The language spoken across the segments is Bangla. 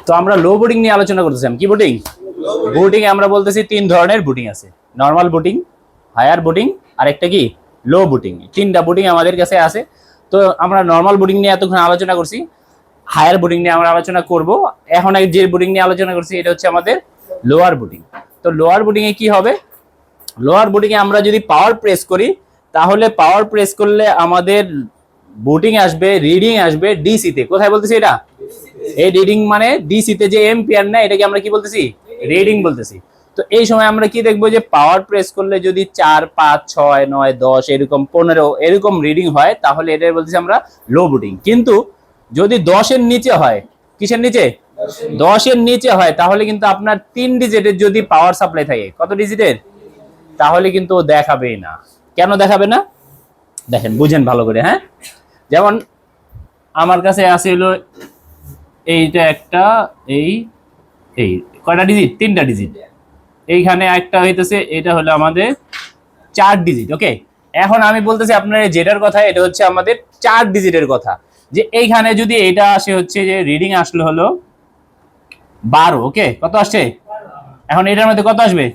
তো আমরা লো বুটিং নিয়ে আলোচনা করতেছিলাম। কি বুটিং? বুটিং এ আমরা বলতেছি তিন ধরনের বুটিং আছে, নর্মাল বুটিং, হায়ার বুটিং আর একটা কি লো বুটিং। তিনটা বুটিং আমাদের কাছে আছে। তো আমরা নর্মাল বুটিং নিয়ে এতক্ষণ আলোচনা করছি, হায়ার বুটিং নিয়ে আমরা আলোচনা করব। এখন যে বুটিং নিয়ে আলোচনা করছি এটা হচ্ছে আমাদের লোয়ার বুটিং। তো লোয়ার বুটিং এ কি হবে? লোয়ার বুটিং এ আমরা যদি পাওয়ার প্রেস করি, তাহলে পাওয়ার প্রেস করলে আমাদের বুটিং আসবে, রিডিং আসবে ডিসি তে। কোথায় বলতেছি এটা? এই রিডিং মানে ডিসি তে যে এম্পিয়ার না, এটাকে আমরা কি বলতেছি? রিডিং বলতেছি। তো এই সময় আমরা কি দেখবো যে পাওয়ার প্রেস করলে যদি 4, 5, 6, 9, 10 এরকম 15 এরকম রিডিং হয়, তাহলে এটা বলতেছি আমরা লো বুটিং। কিন্তু যদি 10 এর নিচে হয়, কিসের নিচে? 10 এর নিচে হয়, তাহলে কিন্তু আপনার 3 ডিজিটের যদি পাওয়ার সাপ্লাই থাকে, কত ডিজিটের? তাহলে কিন্তু দেখাবেই না। কেন দেখাবে না? দেখেন, বুঝেন ভালো করে। হ্যাঁ, যেমন আমার কাছে আছে হলো এইটা একটা, এই এই কয়টা ডিজিট? 3টা ডিজিট। এইখানে একটা হইতেছে, এটা হলো আমাদের 4 ডিজিট। ওকে, এখন আমি বলতেছি আপনার যেটার কথা, এটা হচ্ছে আমাদের 4 ডিজিটের কথা। যে এইখানে যদি এটা আসে হচ্ছে যে রিডিং আসলে হলো 12। ওকে, কত আসছে? এখন এটার মধ্যে কত আসবে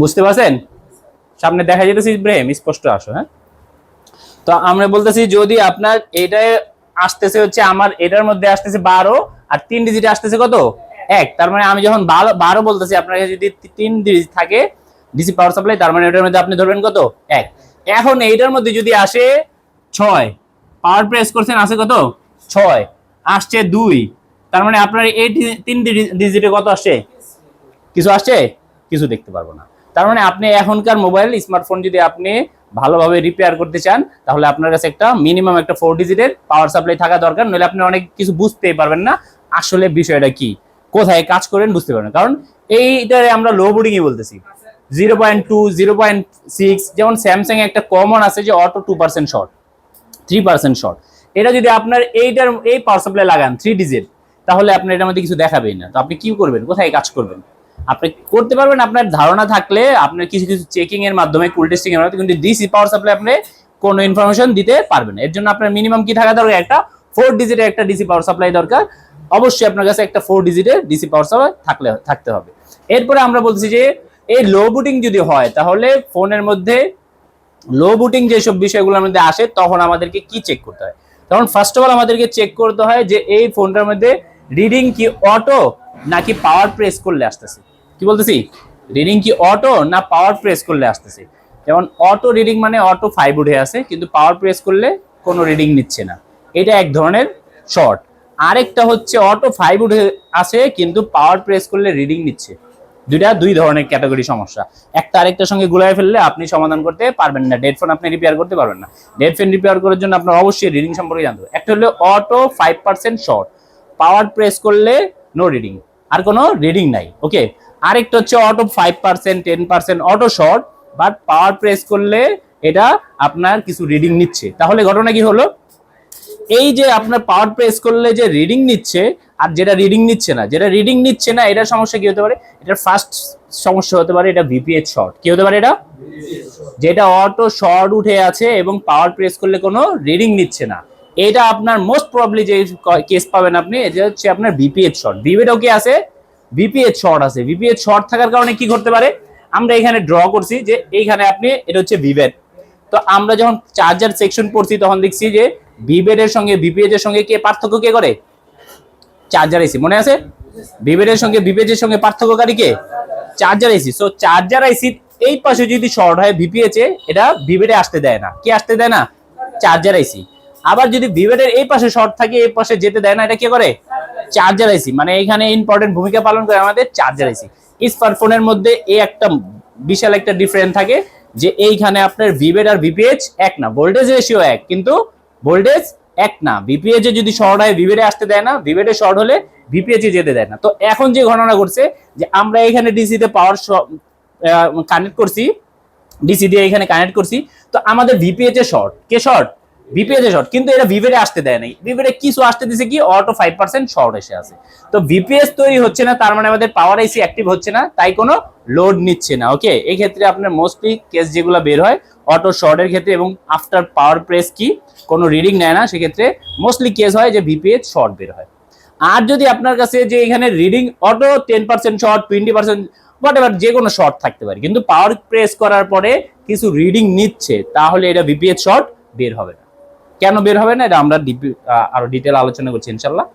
বুঝতে পারছেন? সামনে দেখা যেতেছে ইব্রাহিম, স্পষ্ট আসো। হ্যাঁ, তো আমরা বলতেছি যদি আপনার এটা আসতেছে হচ্ছে, আমার এটার মধ্যে আসতেছে 12 আর 3 ডিজিটে আসতেছে কত? 1। তার মানে আমি যখন 12 বলতেছি, আপনার কাছে যদি 3 ডিজিট থাকে ডিসি পাওয়ার সাপ্লাই, তার মানে এটার মধ্যে আপনি ধরবেন কত? 1। এখন এইটার মধ্যে যদি আসে 6, পাওয়ার প্রেস করছেন, আসে কত? 6, আসছে 2, তার মানে আপনার এই 3 ডিজিটে কত আসছে? কিছু আসছে? কিছু দেখতে পারবো না। তার মানে আপনি এখনকার মোবাইল স্মার্টফোন যদি আপনি ভালোভাবে রিপেয়ার করতে চান, তাহলে আপনার কাছে একটা মিনিমাম একটা 4 ডিজিটের পাওয়ার সাপ্লাই থাকা দরকার। নইলে আপনি অনেক কিছু বুঝতেই পারবেন না, আসলে বিষয়টা কি, কোথায় কাজ করেন বুঝতে পারবেন না। কারণ এইটারে আমরা লো বুটিংই বলতেছি। 0.2, 0.6, যেমন স্যামসাং একটা কমন আছে যে অটো 2% শর্ট, 3% শর্ট। এটা যদি আপনার এইটার এই পাওয়ার সাপ্লাই লাগান 3 ডিজিট, তাহলে আপনার এটার মধ্যে কিছু দেখাবেই না। তো আপনি কি করবেন? কোথায় কাজ করবেন? আপনি করতে পারবেন আপনার ধারণা থাকলে, আপনার কিছু কিছু চেকিং এর মাধ্যমে, কুল টেস্টিং এর মাধ্যমে, কিন্তু ডিসি পাওয়ার সাপ্লাই আপনি কোনো ইনফরমেশন দিতে পারবেন। এর জন্য আপনার মিনিমাম কি থাকা দরকার? একটা 4 ডিজিটের একটা ডিসি পাওয়ার সাপ্লাই দরকার। অবশ্যই আপনার কাছে একটা 4 ডিজিটের ডিসি পাওয়ার সাপ্লাই থাকতে হবে। এরপরে আমরা বলছি যে এই লো বুটিং যদি হয়, তাহলে ফোনের মধ্যে লো বুটিং যেসব বিষয়গুলোর মধ্যে আসে, তখন আমাদেরকে কি চেক করতে হয়? তখন ফার্স্ট অফ অল আমাদেরকে চেক করতে হয় যে এই ফোনটার মধ্যে রিডিং কি অটো নাকি পাওয়ার প্রেস করলে আসতেছে। কি বলতেছি? রিডিং কি অটো না পাওয়ার প্রেস করলে আসতেছে। যেমন অটো রিডিং মানে অটো 5 উঠে আছে, কিন্তু পাওয়ার প্রেস করলে কোনো রিডিং নিচ্ছে না, এটা এক ধরনের শর্ট। আরেকটা হচ্ছে অটো 5 উঠে আছে, কিন্তু পাওয়ার প্রেস করলে রিডিং নিচ্ছে। দুই ধরনের ক্যাটাগরি সমস্যা। একটা আরেকটার সঙ্গে গুলাই ফেললে আপনি সমাধান করতে পারবেন না, ডেড ফোন আপনি রিপেয়ার করতে পারবেন না। ডেড ফোন রিপেয়ার করার জন্য আপনার অবশ্যই রিডিং সম্পর্কে জানতে হবে। একটা হলো অটো 5% শর্ট, পাওয়ার প্রেস করলে নো রিডিং, আর কোনো রিডিং নাই। ওকে, আরেকটা হচ্ছে auto 5%, 10% auto short, but power press করলে এটা আপনার কিছু রিডিং নিচ্ছে। তাহলে ঘটনা কি হলো? এই যে আপনার পাওয়ার প্রেস করলে যে রিডিং নিচ্ছে আর যেটা রিডিং নিচ্ছে না, যেটা রিডিং নিচ্ছে না, এটার সমস্যা কি হতে পারে? এটার ফার্স্ট সমস্যা হতে পারে এটা ভিপিএইচ শর্ট। কি হতে পারে এটা? যেটা অটো শর্ট উঠে আছে এবং পাওয়ার প্রেস করলে কোনো রিডিং নিচ্ছে না, এটা আপনার মোস্ট প্রবাবলি যে কেস পাবেন আপনি, এটা হচ্ছে আপনার ভিপিএইচ শর্ট। ভিভেটও কি আছে? ভিপিএইচ শর্ট আছে। ভিপিএইচ শর্ট থাকার কারণে কি করতে পারে? আমরা এখানে ড্র করছি যে এইখানে আপনি, এটা হচ্ছে ভিভেট। তো আমরা যখন চার্জার সেকশন পড়ছি, তখন দেখছি যে ভিভেট এর সঙ্গে ভিপিএইচ এর সঙ্গে কে পার্থক্য কে করে? চার্জার আইসি। মনে আছে? ভিভেট এর সঙ্গে ভিপিএইচ এর সঙ্গে পার্থক্যকারী কে? চার্জার আইসি। সো চার্জার আইসি এই পাশে যদি শর্ট হয় ভিপিএইচ এ, এটা ভিভেটে আসতে দেয় না। কি আসতে দেয় না? চার্জার আইসি। আবার যদি ভিভেটের এই পাশে শর্ট থাকে, এই পাশে যেতে দেয় না, এটা কে করে? চার্জার আইসি। মানে এখানে ইম্পর্টেন্ট ভূমিকা পালন করে আমাদের চার্জার আইসি। স্মার্টফোনের মধ্যে এই একটা বিশাল একটা ডিফারেন্স থাকে যে এইখানে আপনার ভিভেট আর ভিপিএইচ এক না, ভোল্টেজ রেশিও এক, কিন্তু ভোল্টেজ এক না। ভিপিএইচ এ যদি শর্ট হয় ভিভেটে আসতে দেয় না, ভিভেটে শর্ট হলে ভিপিএইচ এ যেতে দেয় না। তো এখন যে ঘটনা ঘটছে যে আমরা এখানে ডিসি তে পাওয়ার কানেক্ট করছি, ডিসি দিয়ে এখানে কানেক্ট করছি, তো আমাদের VPH a short. K short? VPH a short, কিন্তু এটা ভিভেটে আসতে দেয় নাই। ভিভেটে কিছু আসতে দিছে কি? অটো 5% শর্ট এসে আছে। তো ভিপিএইচ তৈরি হচ্ছে না, তার মানে আমাদের পাওয়ার আইসি অ্যাক্টিভ হচ্ছে না, তাই কোনো লোড নিচ্ছে না। ওকে, এই ক্ষেত্রে আপনার মোস্টলি কেস যেগুলো বের হয় অটো শর্টের ক্ষেত্রে, এবং আফটার পাওয়ার প্রেস কি কোনো রিডিং নেয় না, সেক্ষেত্রে মোস্টলি কেস হয় যে ভিপিএইচ শর্ট বের হয়। আর যদি আপনার কাছে যে এখানে reading auto 10% short, 20% what ever যে কোনো শর্ট থাকতে পারে, কিন্তু পাওয়ার প্রেস করার পরে কিছু রিডিং নিচ্ছে, তাহলে এটা ভিপিএইচ শর্ট বের হবে না। কেন বের হবে না এটা আমরা আরো ডিটেল আলোচনা করছি ইনশাল্লাহ।